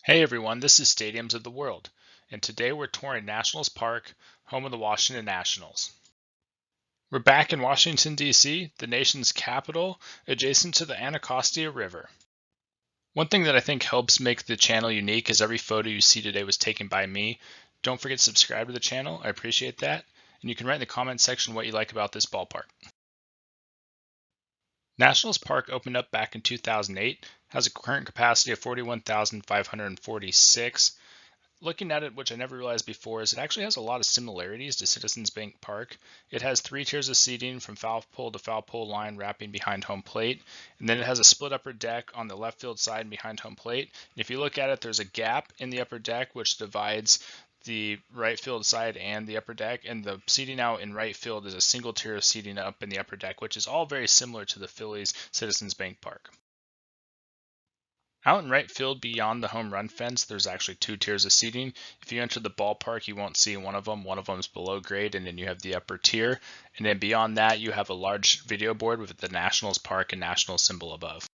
Hey everyone, this is Stadiums of the World, and today we're touring Nationals Park, home of the Washington Nationals. We're back in Washington, D.C., the nation's capital, adjacent to the Anacostia River. One thing that I think helps make the channel unique is every photo you see today was taken by me. Don't forget to subscribe to the channel, I appreciate that, and you can write in the comment section what you like about this ballpark. Nationals Park opened up back in 2008, has a current capacity of 41,546. Looking at it, which I never realized before, is it actually has a lot of similarities to Citizens Bank Park. It has 3 tiers of seating from foul pole to foul pole line wrapping behind home plate. And then it has a split upper deck on the left field side and behind home plate. And if you look at it, there's a gap in the upper deck which divides the right field side and the upper deck. And the seating out in right field is a single tier of seating up in the upper deck, which is all very similar to the Phillies Citizens Bank Park. Out in right field beyond the home run fence, there's actually 2 tiers of seating. If you enter the ballpark, you won't see one of them. One of them is below grade, and then you have the upper tier. And then beyond that, you have a large video board with the Nationals Park and Nationals symbol above.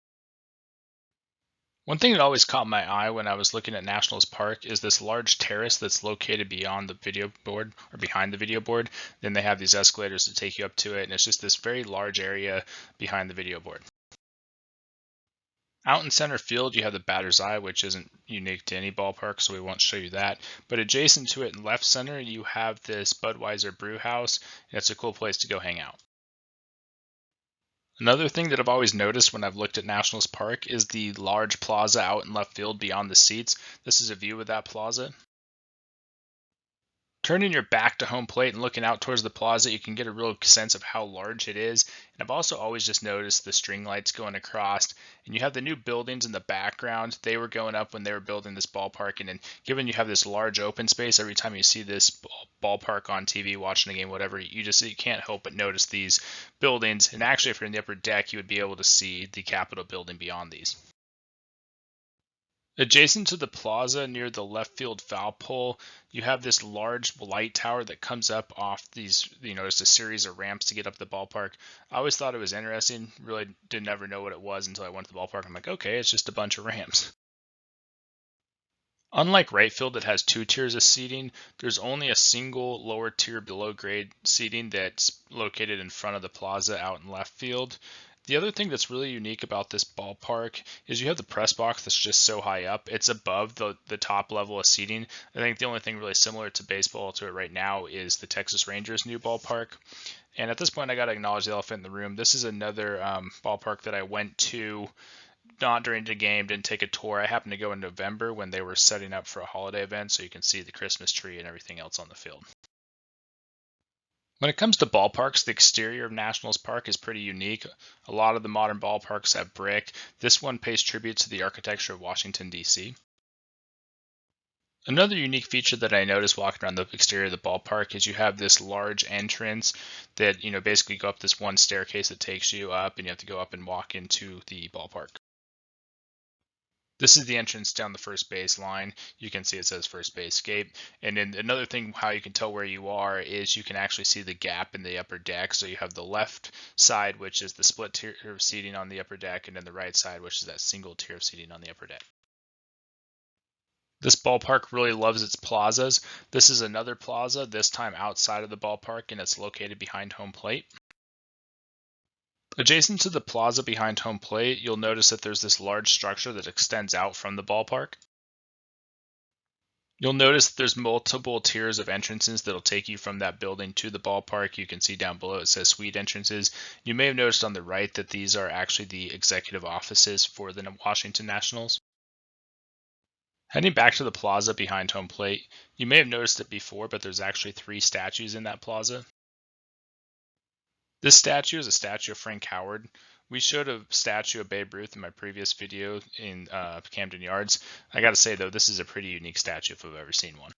One thing that always caught my eye when I was looking at Nationals Park is this large terrace that's located beyond the video board or behind the video board. Then they have these escalators to take you up to it, and it's just this very large area behind the video board. Out in center field, you have the batter's eye, which isn't unique to any ballpark, so we won't show you that. But adjacent to it in left center, you have this Budweiser brew house, and it's a cool place to go hang out. Another thing that I've always noticed when I've looked at Nationals Park is the large plaza out in left field beyond the seats. This is a view of that plaza. Turning your back to home plate and looking out towards the plaza, you can get a real sense of how large it is. And I've also always just noticed the string lights going across. And you have the new buildings in the background. They were going up when they were building this ballpark. And then given you have this large open space, every time you see this ballpark on TV, watching a game, whatever, you can't help but notice these buildings. And actually, if you're in the upper deck, you would be able to see the Capitol building beyond these. Adjacent to the plaza near the left field foul pole, you have this large light tower that comes up off these, it's a series of ramps to get up the ballpark. I always thought it was interesting, really didn't ever know what it was until I went to the ballpark. I'm like, okay, it's just a bunch of ramps. Unlike right field that has 2 tiers of seating, there's only a single lower tier below grade seating that's located in front of the plaza out in left field. The other thing that's really unique about this ballpark is you have the press box that's just so high up. It's above the top level of seating. I think the only thing really similar to baseball to it right now is the Texas Rangers new ballpark. And at this point, I got to acknowledge the elephant in the room. This is another ballpark that I went to not during the game, didn't take a tour. I happened to go in November when they were setting up for a holiday event, so you can see the Christmas tree and everything else on the field. When it comes to ballparks, the exterior of Nationals Park is pretty unique. A lot of the modern ballparks have brick. This one pays tribute to the architecture of Washington, D.C. Another unique feature that I noticed walking around the exterior of the ballpark is you have this large entrance that, basically go up this one staircase that takes you up, and you have to go up and walk into the ballpark. This is the entrance down the first base line. You can see it says first base gate. And then another thing, how you can tell where you are is you can actually see the gap in the upper deck. So you have the left side, which is the split tier of seating on the upper deck, and then the right side, which is that single tier of seating on the upper deck. This ballpark really loves its plazas. This is another plaza, this time outside of the ballpark, and it's located behind home plate. Adjacent to the plaza behind home plate, you'll notice that there's this large structure that extends out from the ballpark. You'll notice there's multiple tiers of entrances that'll take you from that building to the ballpark. You can see down below it says suite entrances. You may have noticed on the right that these are actually the executive offices for the Washington Nationals. Heading back to the plaza behind home plate, you may have noticed it before, but there's actually 3 statues in that plaza. This statue is a statue of Frank Howard. We showed a statue of Babe Ruth in my previous video in Camden Yards. I gotta say though, this is a pretty unique statue if I've ever seen one.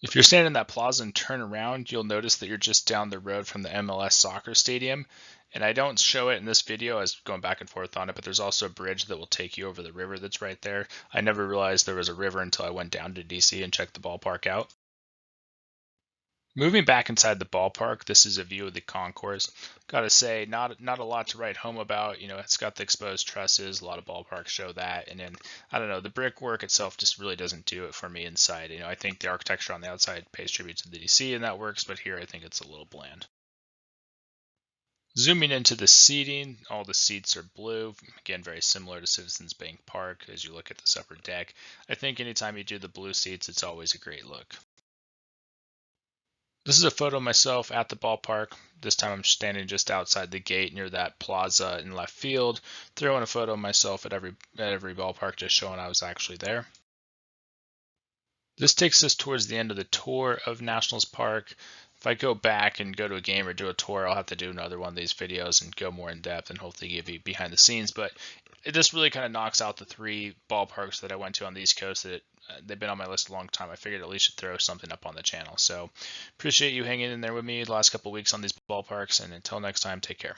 If you're standing in that plaza and turn around, you'll notice that you're just down the road from the MLS soccer stadium. And I don't show it in this video as going back and forth on it, but there's also a bridge that will take you over the river that's right there. I never realized there was a river until I went down to DC and checked the ballpark out. Moving back inside the ballpark, this is a view of the concourse. Gotta say, not a lot to write home about. It's got the exposed trusses. A lot of ballparks show that, and then I don't know, the brickwork itself just really doesn't do it for me inside. I think the architecture on the outside pays tribute to the DC, and that works. But here, I think it's a little bland. Zooming into the seating, all the seats are blue. Again, very similar to Citizens Bank Park as you look at this upper deck. I think anytime you do the blue seats, it's always a great look. This is a photo of myself at the ballpark. This time I'm standing just outside the gate near that plaza in left field, throwing a photo of myself at every ballpark, just showing I was actually there. This takes us towards the end of the tour of Nationals Park. If I go back and go to a game or do a tour, I'll have to do another one of these videos and go more in depth and hopefully give you behind the scenes. But this really kind of knocks out the three ballparks that I went to on the East Coast that they've been on my list a long time. I figured at least should throw something up on the channel. So appreciate you hanging in there with me the last couple of weeks on these ballparks. And until next time, take care.